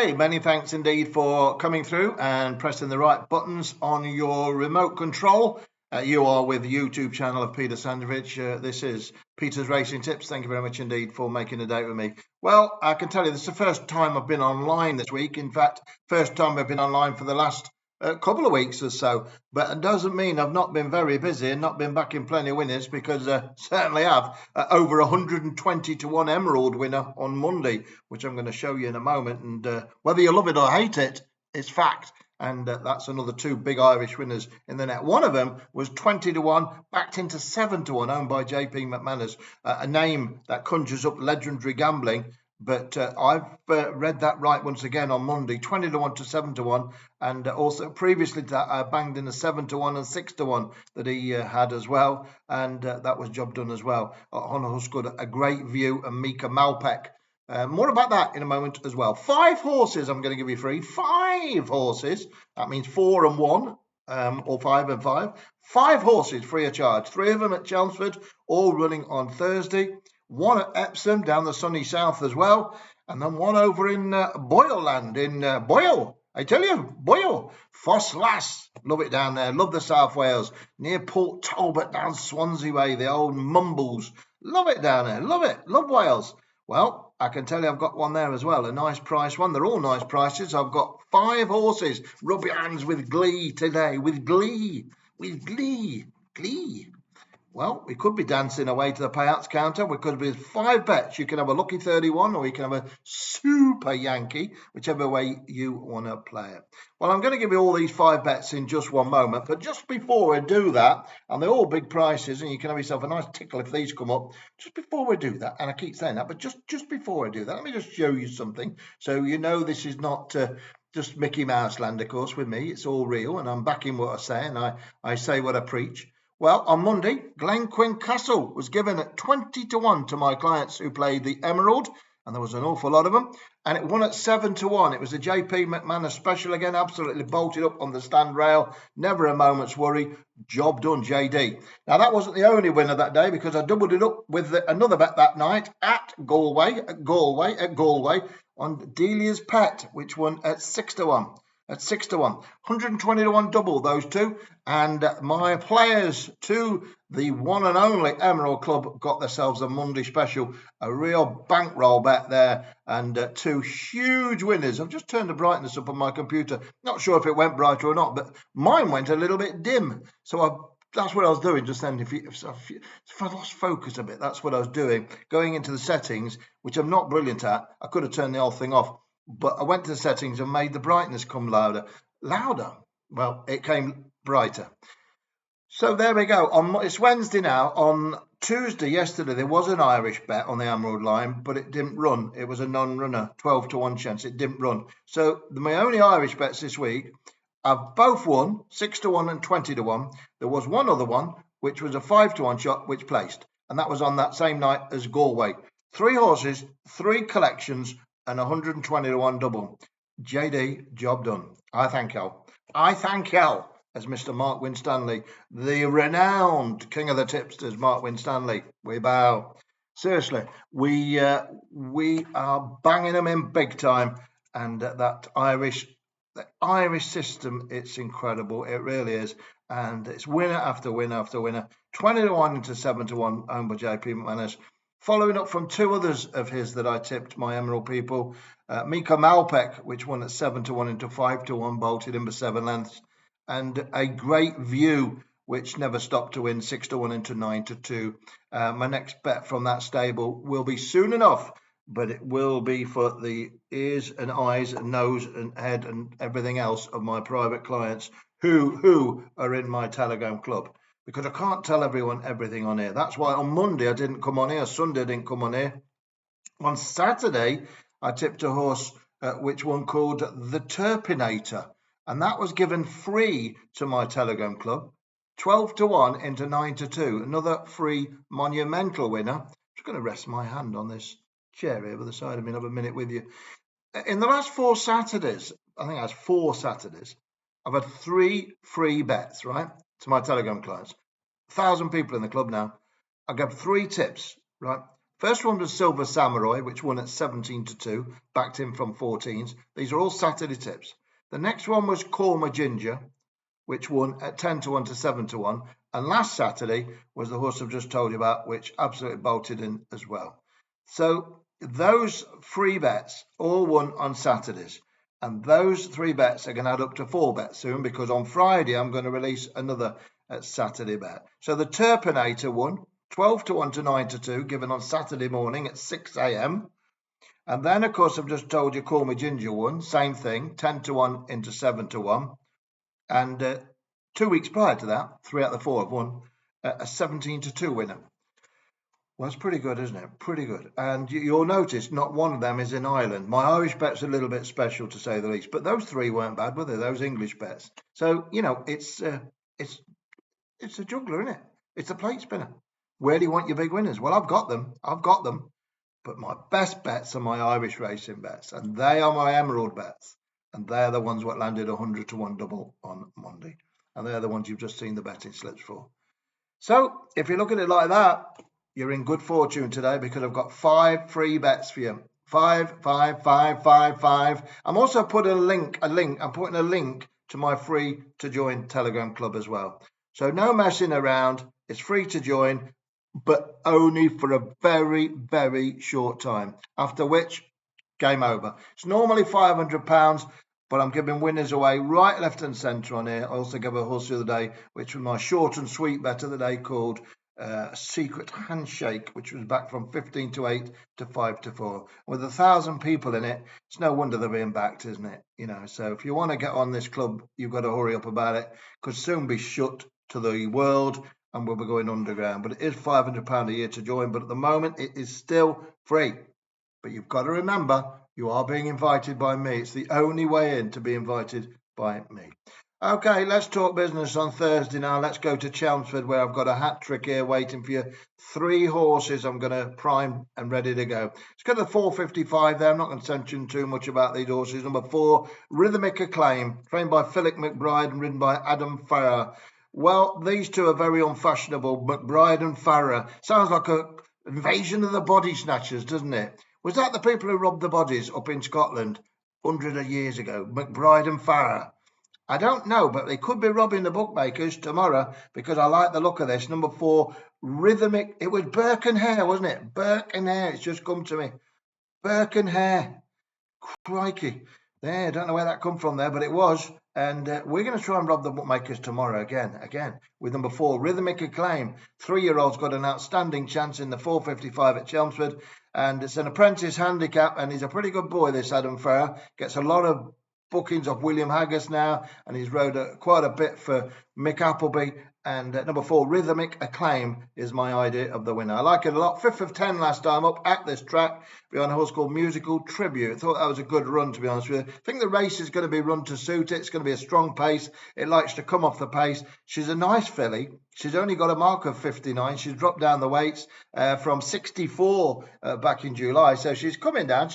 Hey, many thanks indeed for coming through and pressing the right buttons on your remote control. You are with the YouTube channel of Peter Sandovich. This is Peter's Racing Tips. Thank you very much indeed for making a date with me. Well, I can tell you this is the first time I've been online this week. In fact, first time I've been online for the last couple of weeks or so. But it doesn't mean I've not been very busy and not been back in plenty of winners, because certainly have over 120 to 1 Emerald winner on Monday, which I'm going to show you in a moment. And whether you love it or hate it, it's fact. And that's another 2 big Irish winners in the net. One of them was 20 to 1, backed into 7 to 1, owned by JP McManus, a name that conjures up legendary gambling. But I've read that right once again on Monday, 20 to 1 to 7 to 1. And also previously to that, I banged in a 7 to 1 and 6 to 1 that he had as well. And that was job done as well. Honor Huskud, a great view, and Mika Malpek. More about that in a moment as well. 5 horses I'm going to give you free. 5 horses. That means 4 and 1, or 5 and 5. 5 horses free of charge. 3 of them at Chelmsford, all running on Thursday. 1 at Epsom down the sunny south as well. And then 1 over in Boyle land in Boyle. I tell you, Boyle. Fosslas. Love it down there. Love the South Wales. Near Port Talbot down Swansea way. The old mumbles. Love it down there. Love it. Love Wales. Well, I can tell you I've got one there as well, a nice price one. They're all nice prices. I've got 5 horses. Rub your hands with glee today, with glee, glee. Well, we could be dancing away to the payouts counter. We could be 5 bets. You can have a lucky 31 or you can have a super Yankee, whichever way you want to play it. Well, I'm going to give you all these 5 bets in just one moment. But just before I do that, and they're all big prices, and you can have yourself a nice tickle if these come up. Just before we do that, and I keep saying that, but just before I do that, let me just show you something. So you know this is not just Mickey Mouse land, of course, with me. It's all real, and I'm backing what I say, and I say what I preach. Well, on Monday, Glenquin Castle was given at 20 to 1 to my clients who played the Emerald, and there was an awful lot of them, and it won at 7 to 1. It was a JP McManus special again, absolutely bolted up on the stand rail, never a moment's worry. Job done, JD. Now, that wasn't the only winner that day, because I doubled it up with another bet that night at Galway, on Delia's Pet, which won at 6 to 1. At 6 to 1, 120 to 1 double, those two. And my players to the one and only Emerald Club got themselves a Monday special, a real bankroll bet there, and 2 huge winners. I've just turned the brightness up on my computer. Not sure if it went brighter or not, but mine went a little bit dim. So that's what I was doing just then. If I lost focus a bit, that's what I was doing. Going into the settings, which I'm not brilliant at. I could have turned the whole thing off. But I went to the settings and made the brightness come louder. Well, it came brighter. So there we go. It's Wednesday now. On Tuesday, yesterday, there was an Irish bet on the Emerald line, but it didn't run. It was a non-runner, 12 to 1 chance. It didn't run. So my only Irish bets this week have both won, 6 to 1 and 20 to 1. There was one other one, which was a 5 to 1 shot, which placed. And that was on that same night as Galway. 3 horses, 3 collections, and 120 to 1 double. JD, job done. I thank you. As Mr. Mark Winstanley, the renowned king of the tipsters, Mark Winstanley. We bow. Seriously, we are banging them in big time, and the Irish system, it's incredible. It really is, and it's winner after winner after winner. 20 to 1 into 7 to 1, owned by JP McManus. Following up from 2 others of his that I tipped, my Emerald people, Mika Malpek, which won at 7 to 1 into 5 to 1, bolted in for 7 lengths, and a great view, which never stopped to win, 6 to 1 into 9 to 2. My next bet from that stable will be soon enough, but it will be for the ears and eyes and nose and head and everything else of my private clients who are in my Telegram club. Because I can't tell everyone everything on here. That's why on Monday I didn't come on here. Sunday I didn't come on here. On Saturday, I tipped a horse, which one called the Terpinator. And that was given free to my Telegram club. 12 to 1 into 9 to 2. Another free monumental winner. I'm just going to rest my hand on this chair here by the side of me and have a minute with you. In the last 4 Saturdays, I think that's 4 Saturdays, I've had 3 free bets, right, to my Telegram clients. 1,000 people in the club now. I gave 3 tips, right? First one was Silver Samurai, which won at 17-2, backed in from 14s. These are all Saturday tips. The next one was Corma Ginger, which won at 10-1 to 7-1. And last Saturday was the horse I've just told you about, which absolutely bolted in as well. So those 3 bets all won on Saturdays. And those 3 bets are going to add up to 4 bets soon, because on Friday I'm going to release another Saturday bet. So the Turpinator won 12-1 to 9-2, given on Saturday morning at 6 a.m. And then, of course, I've just told you Call Me Ginger won, same thing, 10-1 into 7-1. And 2 weeks prior to that, 3 out of the 4 have won a 17-2 winner. Well, that's pretty good, isn't it? Pretty good. And you'll notice not one of them is in Ireland. My Irish bet's a little bit special, to say the least. But those 3 weren't bad, were they? Those English bets. So, you know, it's a juggler, isn't it? It's a plate spinner. Where do you want your big winners? Well, I've got them. But my best bets are my Irish racing bets. And they are my Emerald bets. And they're the ones what landed 100-1 double on Monday. And they're the ones you've just seen the betting slips for. So, if you look at it like that, you're in good fortune today, because I've got 5 free bets for you. 5, 5, 5, 5, 5. I'm also putting I'm putting a link to my free to join Telegram club as well. So no messing around. It's free to join, but only for a very, very short time. After which, game over. It's normally £500, but I'm giving winners away right, left and centre on here. I also gave a horse the other day, which was my short and sweet bet of the day, called Secret Handshake, which was back from 15-8 to 5-4. With 1,000 people in it, it's no wonder they're being backed, isn't it? You know, so if you want to get on this club, you've got to hurry up about it. Could soon be shut to the world, and we'll be going underground. But it is £500 a year to join. But at the moment, it is still free. But you've got to remember, you are being invited by me. It's the only way in to be invited by me. Okay, let's talk business on Thursday now. Let's go to Chelmsford, where I've got a hat trick here waiting for you. 3 horses I'm going to prime and ready to go. Let's go to the 455 there. I'm not going to mention too much about these horses. Number 4, Rhythmic Acclaim, trained by Philip McBride and ridden by Adam Farrar. Well, these two are very unfashionable, McBride and Farrar. Sounds like an invasion of the body snatchers, doesn't it? Was that the people who robbed the bodies up in Scotland hundreds of years ago, McBride and Farrar? I don't know, but they could be robbing the bookmakers tomorrow, because I like the look of this. Number 4, Rhythmic. It was Burke and Hare, wasn't it? Burke and Hare. It's just come to me. Burke and Hare. Crikey. There, I don't know where that come from there, but it was. And we're going to try and rob the bookmakers tomorrow again, with number 4, Rhythmic Acclaim. 3-year-old's got an outstanding chance in the 455 at Chelmsford. And it's an apprentice handicap, and he's a pretty good boy, this Adam Farrar. Gets a lot of bookings off William Haggis now, and he's rode quite a bit for Mick Appleby. And number 4, Rhythmic Acclaim, is my idea of the winner. I like it a lot. 5th of 10 last time up at this track, behind a horse called Musical Tribute. I thought that was a good run, to be honest with you. I think the race is going to be run to suit it. It's going to be a strong pace. It likes to come off the pace. She's a nice filly. She's only got a mark of 59. She's dropped down the weights from 64 back in July. So she's coming down.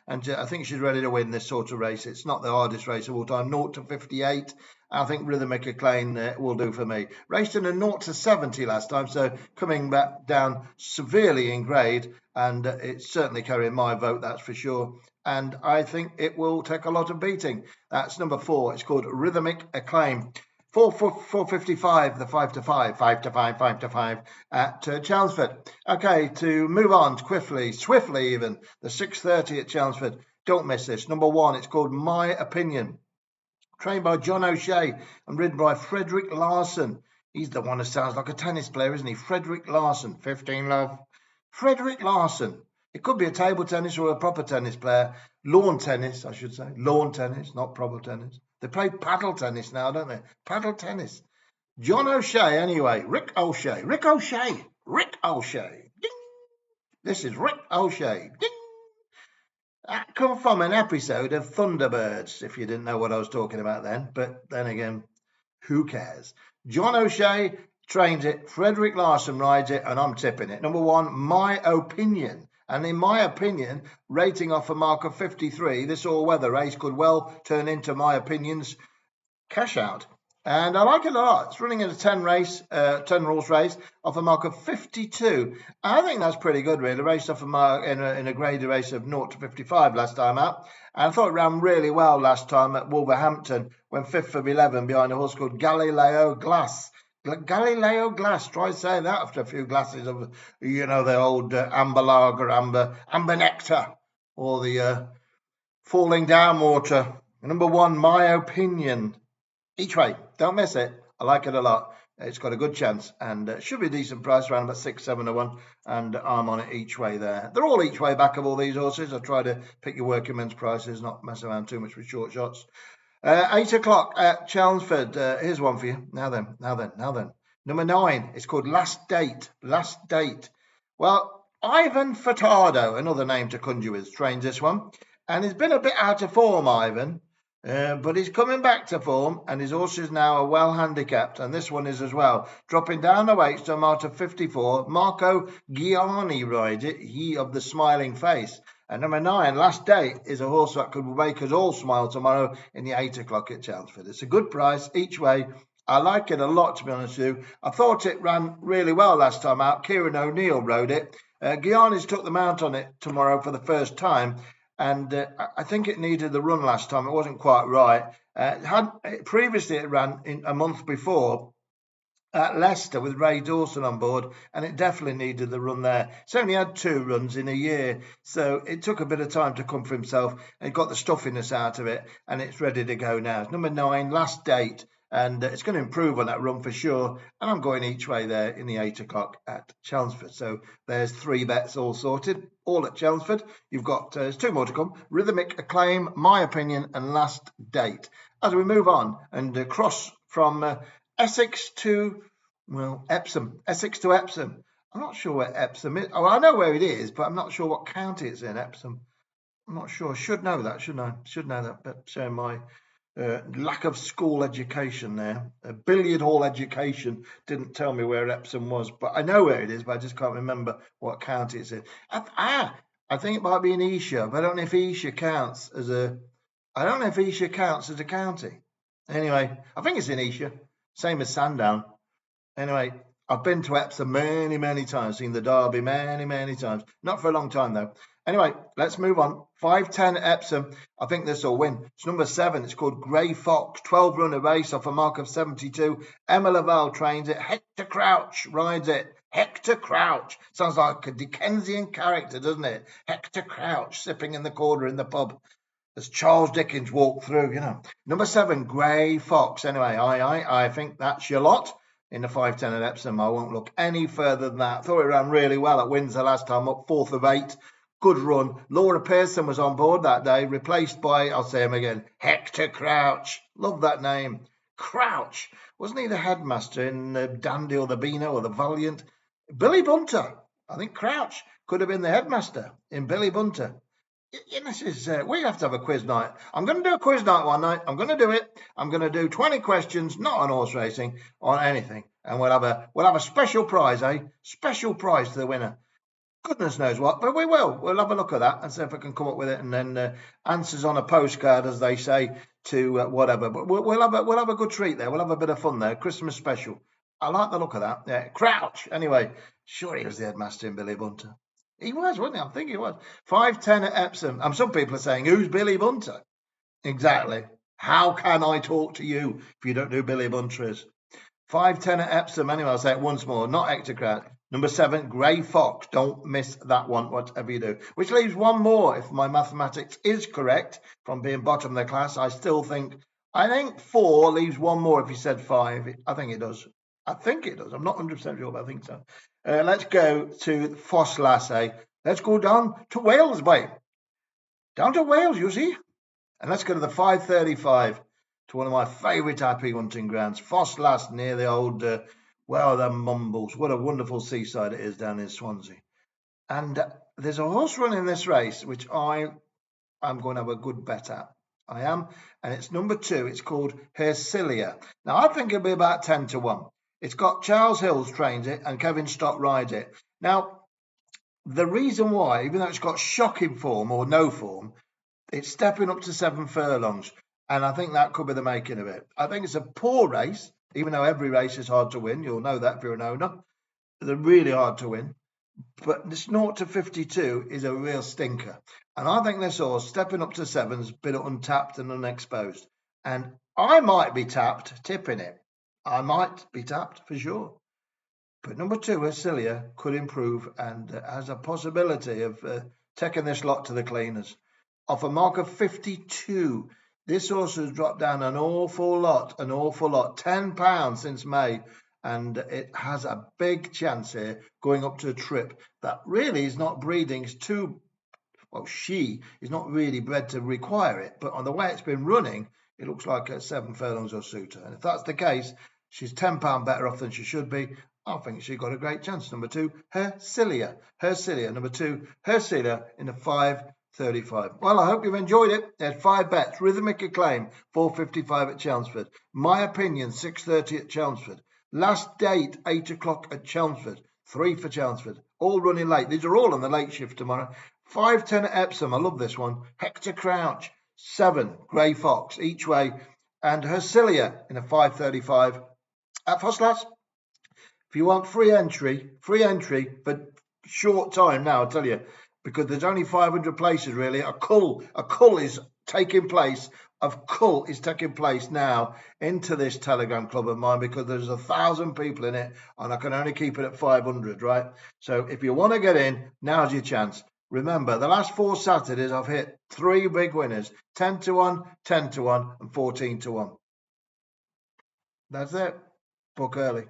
And I think she's ready to win this sort of race. It's not the hardest race of all time. 0-58. I think Rhythmic Acclaim will do for me. Raced in a 0-70 last time, so coming back down severely in grade, and it's certainly carrying my vote, that's for sure. And I think it will take a lot of beating. That's number 4. It's called Rhythmic Acclaim. 455, the 5-5, 5-5 at Chelmsford. Okay, to move on swiftly even, the 6:30 at Chelmsford. Don't miss this. Number 1, it's called My Opinion. Trained by John O'Shea and ridden by Frederick Larson. He's the one who sounds like a tennis player, isn't he? Frederick Larson, 15 love. Frederick Larson. It could be a table tennis or a proper tennis player. Lawn tennis, I should say. Lawn tennis, not proper tennis. They play paddle tennis now, don't they? Paddle tennis. John O'Shea, anyway. Rick O'Shea. Ding. This is Rick O'Shea. Ding. That come from an episode of Thunderbirds, if you didn't know what I was talking about then. But then again, who cares? John O'Shea trains it, Frederick Larson rides it, and I'm tipping it. Number 1, My Opinion. And in my opinion, rating off a mark of 53, this all-weather race could well turn into My Opinion's cash out. And I like it a lot. It's running in a 10 horse race off a mark of 52. I think that's pretty good, really. Raced off a mark in a graded race of 0 to 55 last time out. And I thought it ran really well last time at Wolverhampton, when 5th of 11 behind a horse called Galileo Glass. Galileo Glass. Try saying that after a few glasses of, the old amber lager, amber nectar, or the falling down water. Number 1, My Opinion. Each way, don't miss it. I like it a lot. It's got a good chance and should be a decent price, around about 6, 7 to 1. And I'm on it each way there. They're all each way back of all these horses. I try to pick your working men's prices, not mess around too much with short shots. 8 o'clock at Chelmsford. Here's one for you. Now then. Number 9. It's called Last Date. Last Date. Well, Ivan Furtado, another name to conjure with, trains this one. And he's been a bit out of form, Ivan. But he's coming back to form, and his horses now are well handicapped, and this one is as well. Dropping down the weights to a mark of 54. Marco Gianni rides it, he of the smiling face. And number 9, Last Date, is a horse that could make us all smile tomorrow in the 8 o'clock at Chelmsford. It's a good price each way. I like it a lot, to be honest with you. I thought it ran really well last time out. Kieran O'Neill rode it. Gianni's took the mount on it tomorrow for the first time. And I think it needed the run last time. It wasn't quite right. Previously, it ran a month before at Leicester with Ray Dawson on board, and it definitely needed the run there. It's only had 2 runs in a year, so it took a bit of time to come for himself, and it got the stuffiness out of it, and it's ready to go now. It's number 9, Last Date, and it's going to improve on that run for sure. And I'm going each way there in the 8 o'clock at Chelmsford. So there's 3 bets all sorted, all at Chelmsford. You've got there's 2 more to come: Rhythmic, Acclaim, My Opinion, and Last Date. As we move on and cross from Essex to Epsom. Essex to Epsom. I'm not sure where Epsom is. Oh, I know where it is, but I'm not sure what county it's in. Epsom. I'm not sure. Should know that, shouldn't I? Should know that, but showing my lack of school education there. Billiard hall education didn't tell me where Epsom was, but I know where it is, but I just can't remember what county it's in. I think it might be in Esher, but I don't know if Esher counts as a. I don't know if Esher counts as a county. Anyway, I think it's in Esher, same as Sandown. Anyway, I've been to Epsom many, many times, seen the Derby many, many times. Not for a long time, though. Anyway, let's move on. 5:10 Epsom. I think this will win. It's number 7. It's called Grey Fox. 12-runner race off a mark of 72. Emma Lavelle trains it. Hector Crouch rides it. Hector Crouch. Sounds like a Dickensian character, doesn't it? Hector Crouch sipping in the corner in the pub as Charles Dickens walked through, Number 7, Grey Fox. Anyway, I think that's your lot in the 5:10 at Epsom. I won't look any further than that. Thought it ran really well at Windsor last time, up 4th of 8. Good run. Laura Pearson was on board that day, replaced by, I'll say him again, Hector Crouch. Love that name. Crouch. Wasn't he the headmaster in the Dandy or the Beano or the Valiant? Billy Bunter. I think Crouch could have been the headmaster in Billy Bunter. This is, we have to have a quiz night. I'm going to do a quiz night one night. I'm going to do it. I'm going to do 20 questions, not on horse racing, on anything. And we'll have a special prize, Special prize to the winner. Goodness knows what, but we will. We'll have a look at that and see if I can come up with it, and then answers on a postcard, as they say, to whatever. But we'll have a good treat there. We'll have a bit of fun there. Christmas special. I like the look of that. Yeah, Crouch. Anyway, sure he was the headmaster in Billy Bunter. He was, wasn't he? I think he was. 5:10 at Epsom. And some people are saying, who's Billy Bunter? Exactly. How can I talk to you if you don't know who Billy Bunter is? 5:10 at Epsom. Anyway, I'll say it once more. Not Hector Crouch. Number 7, Grey Fox. Don't miss that one, whatever you do. Which leaves one more, if my mathematics is correct, from being bottom of the class. I think 4 leaves one more if you said 5. I think it does. I'm not 100% sure, but I think so. Let's go to Foss Lasse. Let's go down to Wales, way. Down to Wales, you see. And let's go to the 5:35 to one of my favourite happy hunting grounds, Foss Lasse, near the old, the Mumbles. What a wonderful seaside it is down in Swansea. And there's a horse running this race, which I'm going to have a good bet at. I am. And it's number 2. It's called Hercilia. Now, I think it'll be about 10 to 1. It's got Charles Hills trains it and Kevin Stott rides it. Now, the reason why, even though it's got shocking form or no form, it's stepping up to 7 furlongs. And I think that could be the making of it. I think it's a poor race, even though every race is hard to win. You'll know that if you're an owner. They're really hard to win. But this 0 to 52 is a real stinker. And I think this horse, stepping up to sevens, been untapped and unexposed. And I might be tapped, tipping it. I might be tapped for sure. But number 2, Ercilia, could improve and has a possibility of taking this lot to the cleaners. Off a mark of 52, this horse has dropped down an awful lot, £10 since May. And it has a big chance here going up to a trip that really is not breeding. It's too, well, she is not really bred to require it. But on the way it's been running, it looks like a 7 furlongs or suitor. And if that's the case, she's £10 better off than she should be. I think she got a great chance. Number 2, Hercilia. Number 2, Hercilia in a 5.35. Well, I hope you've enjoyed it. There's 5 bets. Rhythmic Acclaim, 4.55 at Chelmsford. My Opinion, 6.30 at Chelmsford. Last date, 8 o'clock at Chelmsford. 3 for Chelmsford. All running late. These are all on the late shift tomorrow. 5.10 at Epsom. I love this one. Hector Crouch. 7, Grey Fox, each way. And Hercilia in a 5.35 at Fosslats. If you want free entry for short time now, I'll tell you, because there's only 500 places really. A cull is taking place. Cull is taking place now into this Telegram club of mine because there's 1,000 people in it and I can only keep it at 500, right? So if you want to get in, now's your chance. Remember, the last 4 Saturdays I've hit 3 big winners, 10 to 1, 10 to 1 and 14 to 1. That's it. Book early.